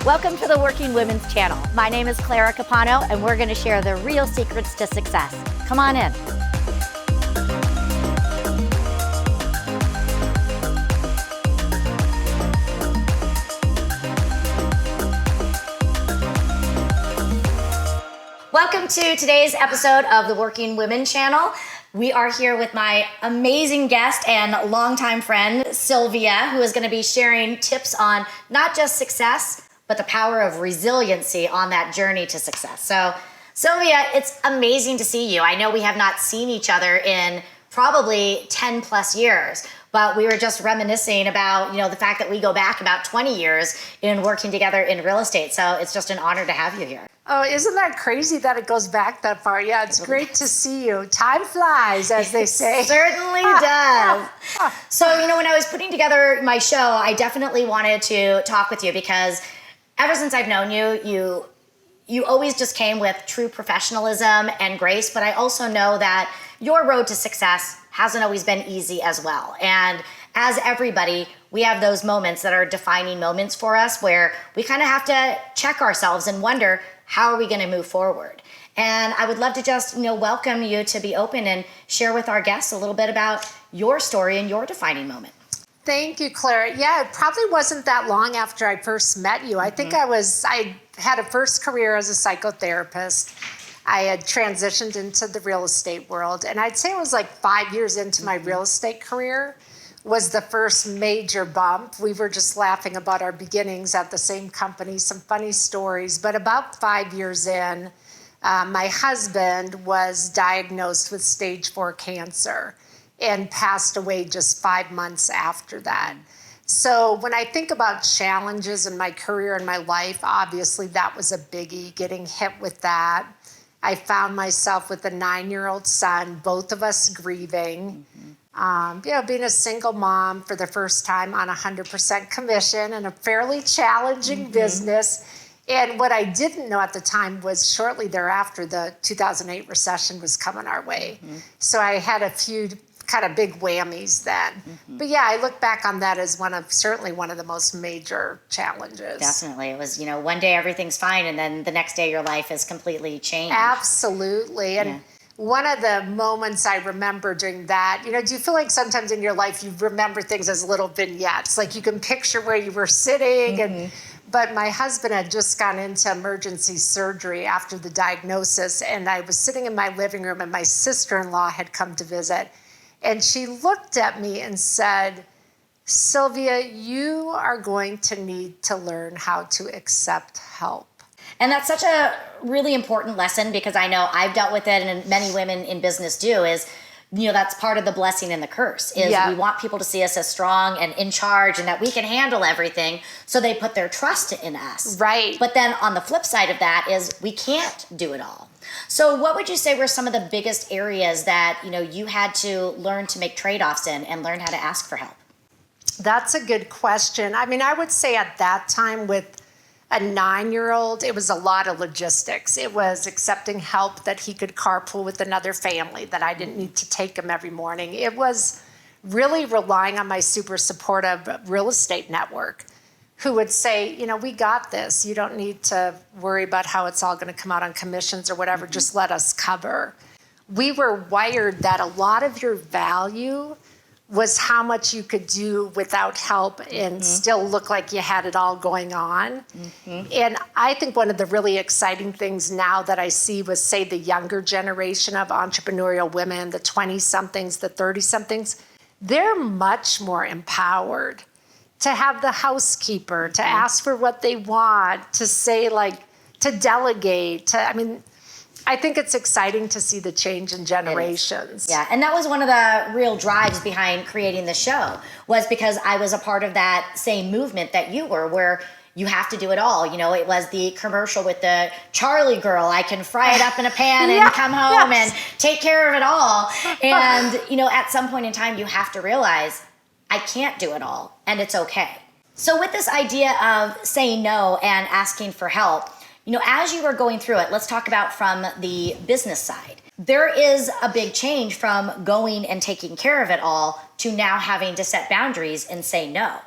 Welcome to the Working Women's Channel. My name is Clara Capano, and we're going to share the real secrets to success. Come on in. Welcome to today's episode of the Working Women Channel. We are here with my amazing guest and longtime friend, Sylvia, who is going to be sharing tips on not just success, but the power of resiliency on that journey to success. So, Sylvia, it's amazing to see you. I know we have not seen each other in probably 10 plus years, but we were just reminiscing about, the fact that we go back about 20 years in working together in real estate. So it's just an honor to have you here. Oh, isn't that crazy that it goes back that far? Yeah, it's great to see you. Time flies, as they say. It certainly does. So, when I was putting together my show, I definitely wanted to talk with you because ever since I've known you, you always just came with true professionalism and grace, but I also know that your road to success hasn't always been easy as well. And as everybody, we have those moments that are defining moments for us where we kind of have to check ourselves and wonder, how are we going to move forward? And I would love to just, welcome you to be open and share with our guests a little bit about your story and your defining moment. Thank you, Clara. Yeah, it probably wasn't that long after I first met you. I think I had a first career as a psychotherapist. I had transitioned into the real estate world. And I'd say it was like 5 years into my real estate career was the first major bump. We were just laughing about our beginnings at the same company, some funny stories. But about 5 years in, my husband was diagnosed with stage 4 cancer and passed away just 5 months after that. So when I think about challenges in my career and my life, obviously that was a biggie, getting hit with that. I found myself with a 9-year-old son, both of us grieving. Being a single mom for the first time on 100% commission in a fairly challenging business. And what I didn't know at the time was shortly thereafter, the 2008 recession was coming our way. So I had a few kind of big whammies then. But yeah, I look back on that as certainly one of the most major challenges. Definitely. It was, one day everything's fine and then the next day your life is completely changed. Absolutely. And one of the moments I remember during that, do you feel like sometimes in your life you remember things as little vignettes? Like you can picture where you were sitting but my husband had just gone into emergency surgery after the diagnosis, and I was sitting in my living room and my sister-in-law had come to visit. And she looked at me and said, Sylvia, you are going to need to learn how to accept help. And that's such a really important lesson because I know I've dealt with it and many women in business do is, that's part of the blessing and the curse is we want people to see us as strong and in charge and that we can handle everything. So they put their trust in us. Right. But then on the flip side of that is we can't do it all. So what would you say were some of the biggest areas that, you had to learn to make trade-offs in and learn how to ask for help? That's a good question. I would say at that time with a 9-year-old, it was a lot of logistics. It was accepting help that he could carpool with another family, that I didn't need to take him every morning. It was really relying on my super supportive real estate network who would say, we got this. You don't need to worry about how it's all going to come out on commissions or whatever. Just let us cover. We were wired that a lot of your value was how much you could do without help and still look like you had it all going on. And I think one of the really exciting things now that I see with, say, the younger generation of entrepreneurial women, the 20-somethings, the 30-somethings, they're much more empowered to have the housekeeper, to ask for what they want, to say, to delegate, I think it's exciting to see the change in generations. Yeah, and that was one of the real drives behind creating the show was because I was a part of that same movement that you were, where you have to do it all. It was the commercial with the Charlie girl. I can fry it up in a pan and come home and take care of it all. And, at some point in time, you have to realize I can't do it all, and it's okay. So with this idea of saying no and asking for help, as you were going through it, let's talk about from the business side. There is a big change from going and taking care of it all to now having to set boundaries and say no.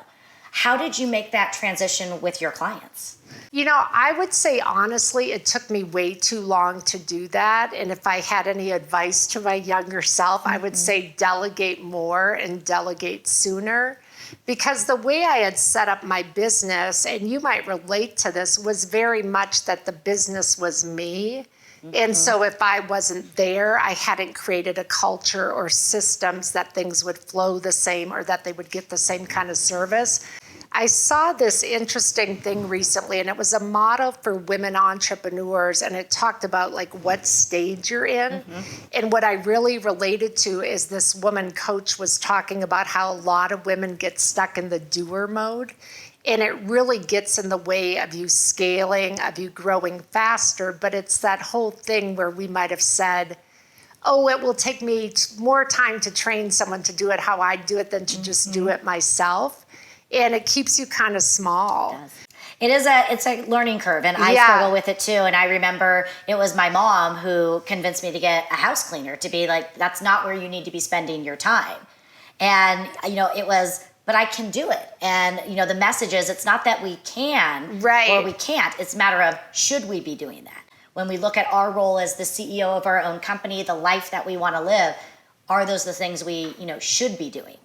How did you make that transition with your clients? You know, I would say honestly, it took me way too long to do that. And if I had any advice to my younger self, I would say delegate more and delegate sooner. Because the way I had set up my business, and you might relate to this, was very much that the business was me. And so if I wasn't there, I hadn't created a culture or systems that things would flow the same or that they would get the same kind of service. I saw this interesting thing recently, and it was a model for women entrepreneurs, and it talked about like what stage you're in. And what I really related to is this woman coach was talking about how a lot of women get stuck in the doer mode. And it really gets in the way of you scaling, of you growing faster. But it's that whole thing where we might have said, oh, it will take me more time to train someone to do it how I do it than to just do it myself. And it keeps you kind of small. It's a learning curve, and I struggle with it too. And I remember it was my mom who convinced me to get a house cleaner, to be like, that's not where you need to be spending your time. And, it was, but I can do it. And, the message is, it's not that we can or we can't. It's a matter of, should we be doing that? When we look at our role as the CEO of our own company, the life that we want to live, are those the things we, should be doing?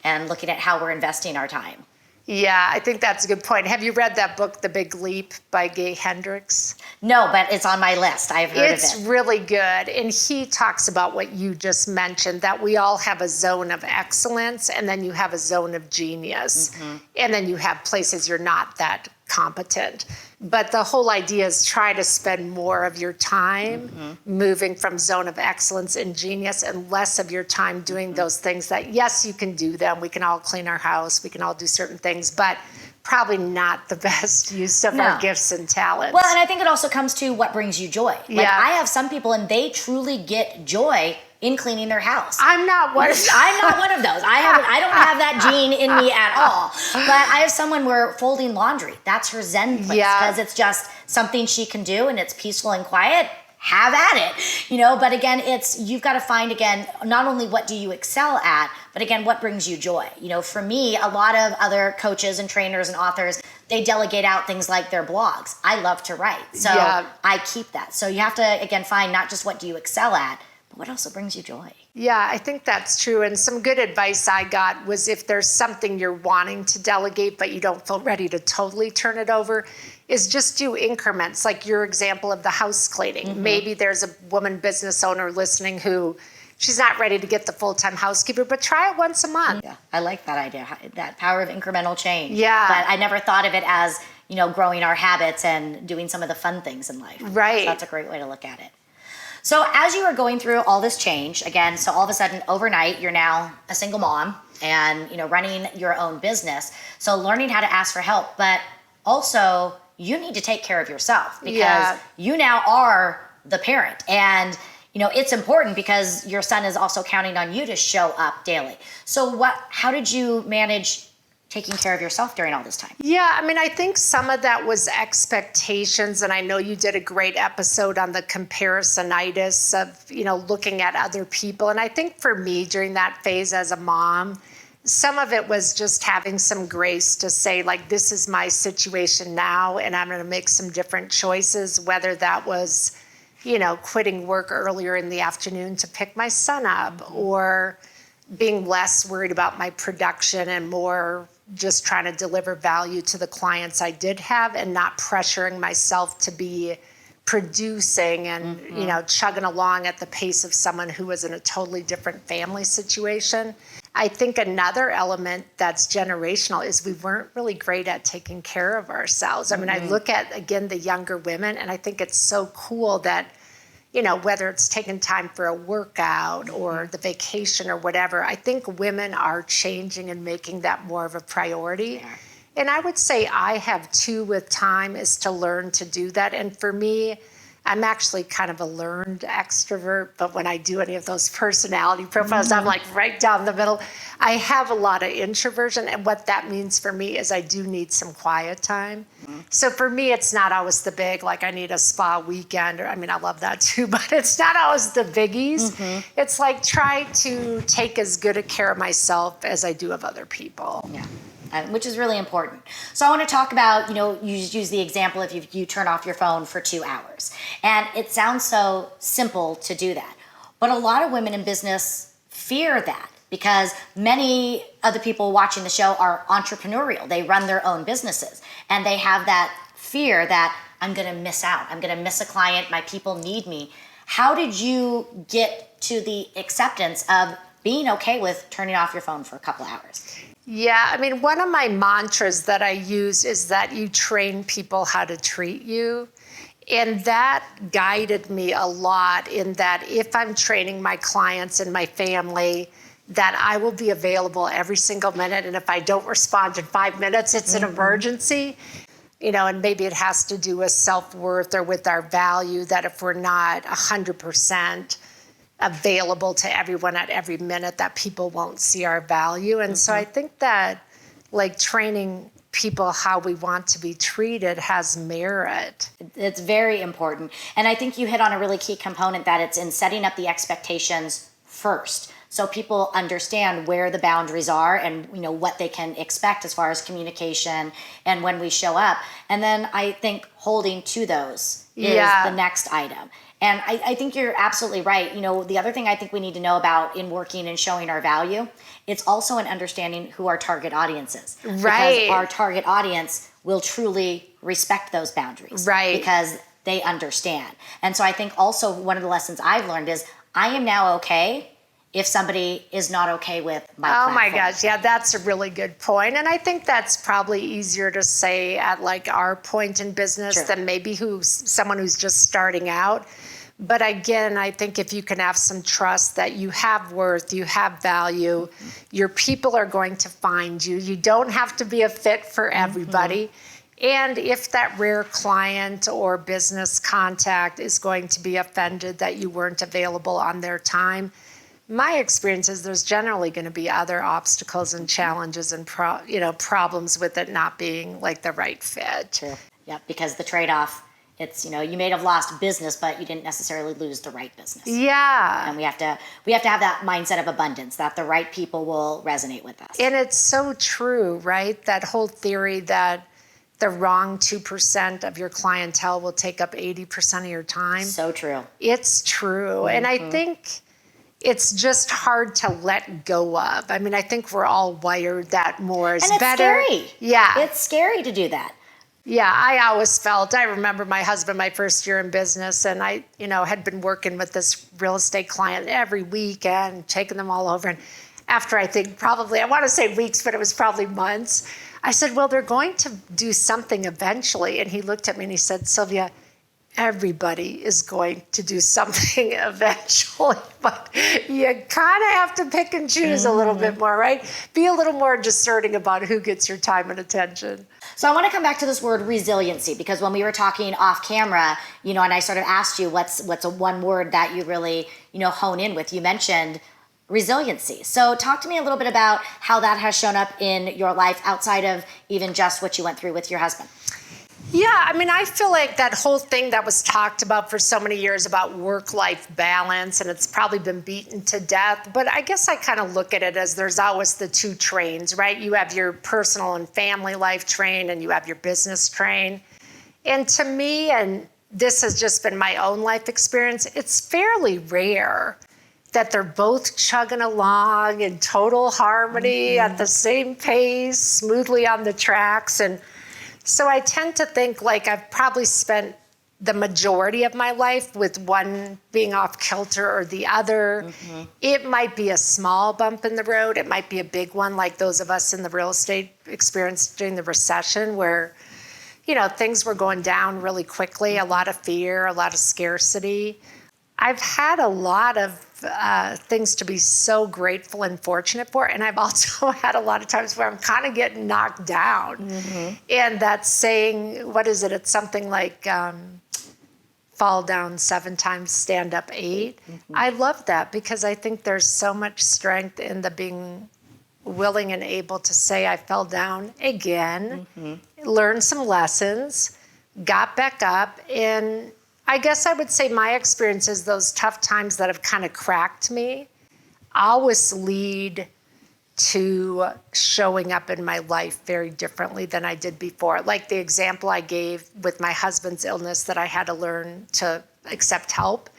And looking at how we're investing our time. Yeah, I think that's a good point. Have you read that book, The Big Leap by Gay Hendricks? No, but it's on my list. I've heard of it. It's really good. And he talks about what you just mentioned, that we all have a zone of excellence, and then you have a zone of genius. And then you have places you're not that competent. But the whole idea is try to spend more of your time moving from zone of excellence and genius, and less of your time doing those things that, yes, you can do them. We can all clean our house. We can all do certain things, but probably not the best use of our gifts and talents. Well, and I think it also comes to what brings you joy. Like, I have some people, and they truly get joy in cleaning their house. I'm not one of those. I'm not one of those. I don't have that gene in me at all. But I have someone where folding laundry, that's her zen place, because it's just something she can do, and it's peaceful and quiet. Have at it, but again, you've got to find, again, not only what do you excel at, but again, what brings you joy. For me, a lot of other coaches and trainers and authors, they delegate out things like their blogs. I love to write, so I keep that. So you have to, again, find not just what do you excel at, but what also brings you joy. Yeah, I think that's true. And some good advice I got was, if there's something you're wanting to delegate, but you don't feel ready to totally turn it over, is just do increments. Like your example of the house cleaning. Maybe there's a woman business owner listening who she's not ready to get the full-time housekeeper, but try it once a month. Yeah, I like that idea, that power of incremental change. Yeah. But I never thought of it as, growing our habits and doing some of the fun things in life. Right. So that's a great way to look at it. So as you were going through all this change, again, so all of a sudden overnight, you're now a single mom and, running your own business. So learning how to ask for help, but also you need to take care of yourself, because you now are the parent. And, it's important because your son is also counting on you to show up daily. So how did you manage taking care of yourself during all this time? Yeah, I think some of that was expectations, and I know you did a great episode on the comparisonitis of, looking at other people. And I think for me during that phase as a mom, some of it was just having some grace to say, like, this is my situation now, and I'm going to make some different choices, whether that was, quitting work earlier in the afternoon to pick my son up, or being less worried about my production and more just trying to deliver value to the clients I did have, and not pressuring myself to be producing and, chugging along at the pace of someone who was in a totally different family situation. I think another element that's generational is we weren't really great at taking care of ourselves. I look at, again, the younger women, and I think it's so cool that, whether it's taking time for a workout or the vacation or whatever, I think women are changing and making that more of a priority. Yeah. And I would say I have too with time, is to learn to do that. And for me, I'm actually kind of a learned extrovert, but when I do any of those personality profiles, I'm like right down the middle. I have a lot of introversion, and what that means for me is I do need some quiet time. So for me, it's not always the big, like I need a spa weekend, or I love that too, but it's not always the biggies. It's like try to take as good a care of myself as I do of other people. Yeah. which is really important. So I want to talk about, you use the example if you turn off your phone for 2 hours. And it sounds so simple to do that. But a lot of women in business fear that because many of the people watching the show are entrepreneurial. They run their own businesses and they have that fear that I'm going to miss out. I'm going to miss a client. My people need me. How did you get to the acceptance of being okay with turning off your phone for a couple hours? Yeah, I mean, one of my mantras that I use is that you train people how to treat you. And that guided me a lot in that if I'm training my clients and my family, that I will be available every single minute. And if I don't respond in 5 minutes, it's an emergency. And maybe it has to do with self-worth or with our value, that if we're not 100% available to everyone at every minute, that people won't see our value. And so I think that training people how we want to be treated has merit. It's very important. And I think you hit on a really key component, that it's in setting up the expectations first. So people understand where the boundaries are and what they can expect as far as communication and when we show up. And then I think holding to those is the next item. And I think you're absolutely right. The other thing I think we need to know about in working and showing our value, it's also an understanding who our target audience is. Right. Because our target audience will truly respect those boundaries. Right. Because they understand. And so I think also one of the lessons I've learned is I am now okay if somebody is not okay with my platform. My gosh, yeah, that's a really good point. And I think that's probably easier to say at our point in business than maybe someone who's just starting out. But again, I think if you can have some trust that you have worth, you have value, your people are going to find you. You don't have to be a fit for everybody. And if that rare client or business contact is going to be offended that you weren't available on their time, my experience is there's generally going to be other obstacles and challenges and problems with it not being the right fit. True. Yeah, because the trade-off, it's you may have lost business, but you didn't necessarily lose the right business. Yeah. And we have to have that mindset of abundance, that the right people will resonate with us. And it's so true, right? That whole theory that the wrong 2% of your clientele will take up 80% of your time. So true. It's true. And I think it's just hard to let go of. I mean, I think we're all wired that more is better. And it's scary. Yeah. It's scary to do that. Yeah, I remember my husband, my first year in business, and I, had been working with this real estate client every weekend, taking them all over. And after I think probably, I want to say weeks, but it was probably months, I said, well, they're going to do something eventually. And he looked at me and he said, Sylvia, everybody is going to do something eventually, but you kind of have to pick and choose a little bit more, right? Be a little more discerning about who gets your time and attention. So I want to come back to this word resiliency, because when we were talking off camera, and I sort of asked you what's a one word that you really, hone in with, you mentioned resiliency. So talk to me a little bit about how that has shown up in your life outside of even just what you went through with your husband. Yeah, I mean, I feel like that whole thing that was talked about for so many years about work-life balance, and it's probably been beaten to death, but I guess I kind of look at it as there's always the two trains, right? You have your personal and family life train, and you have your business train. And to me, and this has just been my own life experience, it's fairly rare that they're both chugging along in total harmony at the same pace, smoothly on the tracks. And so I tend to think I've probably spent the majority of my life with one being off kilter or the other. It might be a small bump in the road. It might be a big one, like those of us in the real estate experience during the recession where, things were going down really quickly, a lot of fear, a lot of scarcity. I've had a lot of things to be so grateful and fortunate for. And I've also had a lot of times where I'm kind of getting knocked down. And that saying, what is it? It's something like fall down 7 times, stand up 8. I love that because I think there's so much strength in the being willing and able to say, I fell down again, learned some lessons, got back up, and I guess I would say my experience is those tough times that have kind of cracked me always lead to showing up in my life very differently than I did before. Like the example I gave with my husband's illness, that I had to learn to accept help.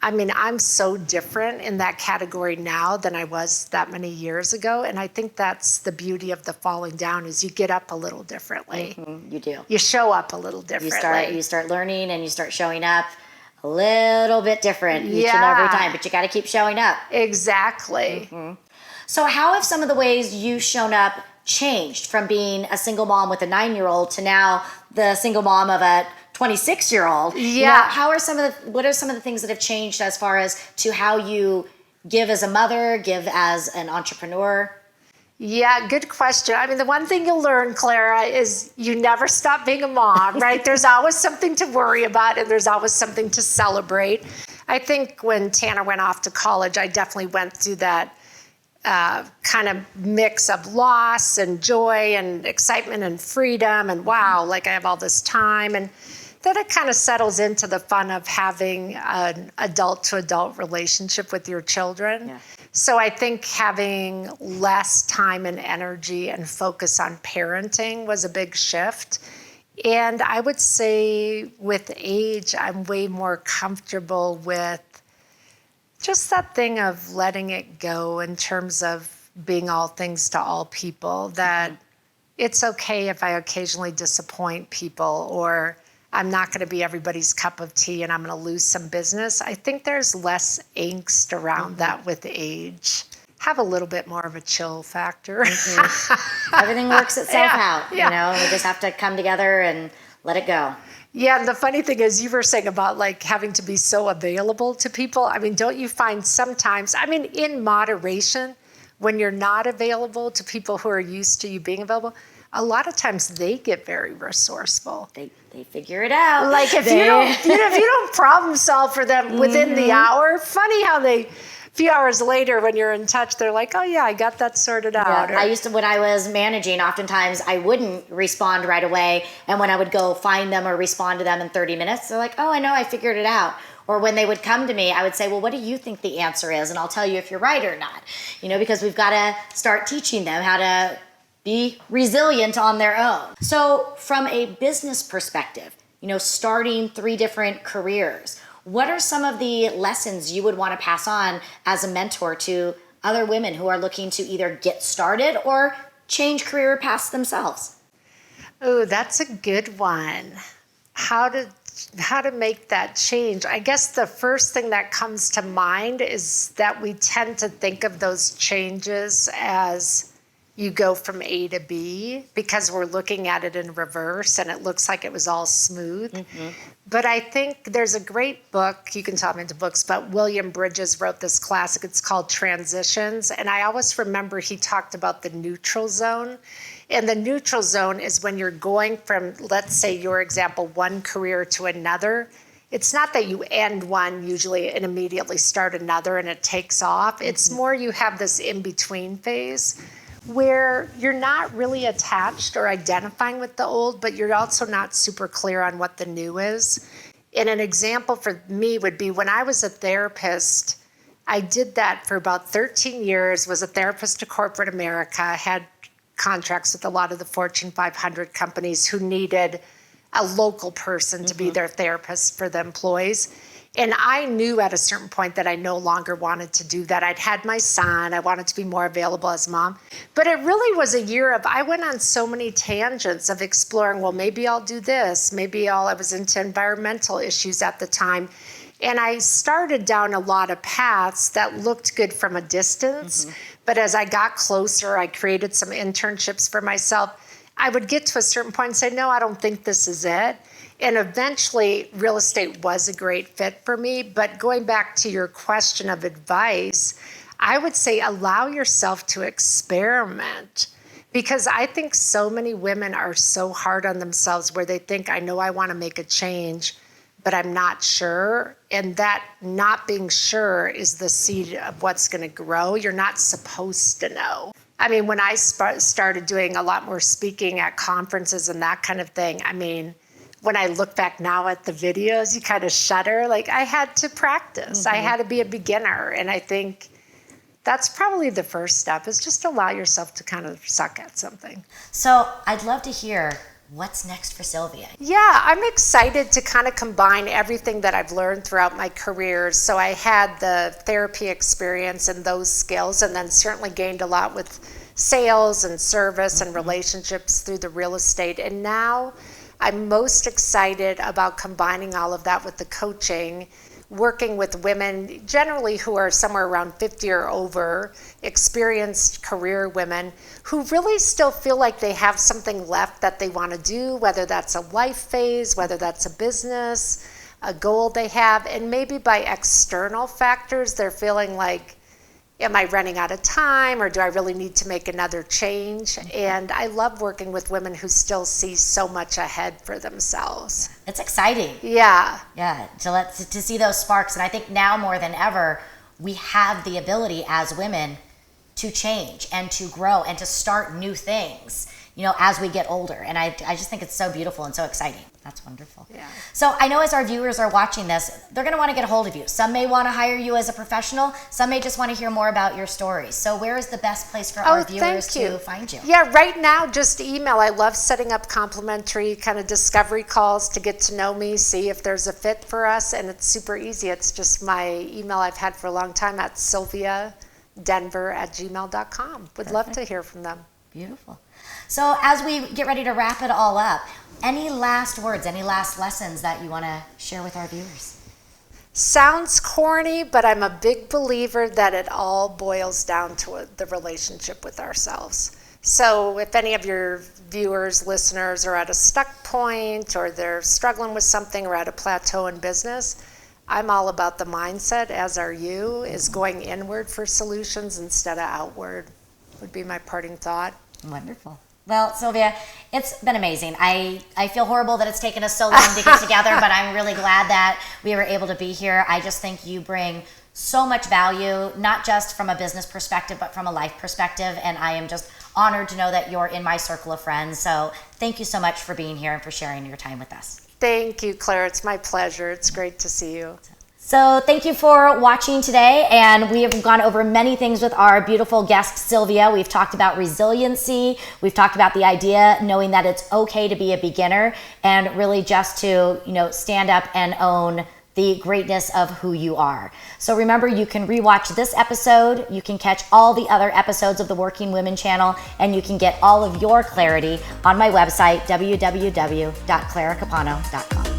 I mean, I'm so different in that category now than I was that many years ago. And I think that's the beauty of the falling down, is you get up a little differently. You do. You show up a little differently. You start learning and you start showing up a little bit different each and Yeah. every time, but you got to keep showing up. Exactly. So how have some of the ways you've shown up changed from being a single mom with a 9-year-old to now the single mom of a 26-year-old? Yeah. What are some of the things that have changed as far as to how you give as a mother, give as an entrepreneur? Yeah, good question. I mean, the one thing you'll learn, Clara, is you never stop being a mom, right? There's always something to worry about, and there's always something to celebrate. I think when Tanner went off to college, I definitely went through that kind of mix of loss and joy and excitement and freedom and wow, like I have all this time. And then it kind of settles into the fun of having an adult-to-adult relationship with your children. Yeah. So I think having less time and energy and focus on parenting was a big shift. And I would say with age, I'm way more comfortable with just that thing of letting it go in terms of being all things to all people, that it's okay if I occasionally disappoint people, or I'm not going to be everybody's cup of tea and I'm going to lose some business. I think there's less angst around that with age. Have a little bit more of a chill factor. Everything works itself out. Yeah. You know, we just have to come together and let it go. Yeah, and the funny thing is, you were saying about like having to be so available to people. I mean, don't you find sometimes, I mean, in moderation, when you're not available to people who are used to you being available, a lot of times they get very resourceful. They figure it out. Like if you don't problem solve for them within the hour, funny how a few hours later when you're in touch, they're like, oh yeah, I got that sorted out. I used to, when I was managing, oftentimes I wouldn't respond right away. And when I would go find them or respond to them in 30 minutes, they're like, oh, I know, I figured it out. Or when they would come to me, I would say, well, what do you think the answer is? And I'll tell you if you're right or not. You know, because we've got to start teaching them how to be resilient on their own. So from a business perspective, you know, starting 3 different careers, what are some of the lessons you would want to pass on as a mentor to other women who are looking to either get started or change career paths themselves? Oh, that's a good one. How to make that change? I guess the first thing that comes to mind is that we tend to think of those changes as you go from A to B because we're looking at it in reverse and it looks like it was all smooth. But I think there's a great book, you can tell I'm into books, but William Bridges wrote this classic. It's called Transitions. And I always remember he talked about the neutral zone. And the neutral zone is when you're going from, let's say your example, one career to another. It's not that you end one usually and immediately start another and it takes off. It's more you have this in-between phase where you're not really attached or identifying with the old, but you're also not super clear on what the new is. And an example for me would be when I was a therapist, I did that for about 13 years, was a therapist to corporate America, had contracts with a lot of the Fortune 500 companies who needed a local person to be their therapist for the employees. And I knew at a certain point that I no longer wanted to do that. I'd had my son. I wanted to be more available as mom. But it really was a year of, I went on so many tangents of exploring, well, maybe I'll do this. I was into environmental issues at the time. And I started down a lot of paths that looked good from a distance. But as I got closer, I created some internships for myself. I would get to a certain point and say, no, I don't think this is it. And eventually, real estate was a great fit for me. But going back to your question of advice, I would say allow yourself to experiment. Because I think so many women are so hard on themselves where they think, I know I want to make a change, but I'm not sure. And that not being sure is the seed of what's going to grow. You're not supposed to know. I mean, when I started doing a lot more speaking at conferences and that kind of thing, I mean, when I look back now at the videos, you kind of shudder. Like, I had to practice. I had to be a beginner. And I think that's probably the first step, is just allow yourself to kind of suck at something. So I'd love to hear what's next for Sylvia. Yeah, I'm excited to kind of combine everything that I've learned throughout my career. So I had the therapy experience and those skills, and then certainly gained a lot with sales and service and relationships through the real estate. And now I'm most excited about combining all of that with the coaching, working with women generally who are somewhere around 50 or over, experienced career women who really still feel like they have something left that they want to do, whether that's a life phase, whether that's a business, a goal they have, and maybe by external factors they're feeling like, am I running out of time, or do I really need to make another change? And I love working with women who still see so much ahead for themselves. It's exciting. Yeah. Yeah, to see those sparks. And I think now more than ever, we have the ability as women to change and to grow and to start new things, as we get older. And I just think it's so beautiful and so exciting. That's wonderful. Yeah. So I know as our viewers are watching this, they're going to want to get a hold of you. Some may want to hire you as a professional. Some may just want to hear more about your stories. So where is the best place for our viewers to find you? Yeah, right now, just email. I love setting up complimentary kind of discovery calls to get to know me, see if there's a fit for us. And it's super easy. It's just my email I've had for a long time at sylviadenver@gmail.com. Would love to hear from them. Beautiful. So as we get ready to wrap it all up, any last words, any last lessons that you want to share with our viewers? Sounds corny, but I'm a big believer that it all boils down to the relationship with ourselves. So if any of your viewers, listeners are at a stuck point, or they're struggling with something, or at a plateau in business, I'm all about the mindset, as are you, is going inward for solutions instead of outward, would be my parting thought. Wonderful. Well, Sylvia, it's been amazing. I feel horrible that it's taken us so long to get together, but I'm really glad that we were able to be here. I just think you bring so much value, not just from a business perspective, but from a life perspective. And I am just honored to know that you're in my circle of friends. So thank you so much for being here and for sharing your time with us. Thank you, Claire. It's my pleasure. It's great to see you. So thank you for watching today, and we have gone over many things with our beautiful guest, Sylvia. We've talked about resiliency. We've talked about the idea, knowing that it's okay to be a beginner, and really just to, stand up and own the greatness of who you are. So remember, you can rewatch this episode, you can catch all the other episodes of the Working Women channel, and you can get all of your clarity on my website, www.claracapano.com.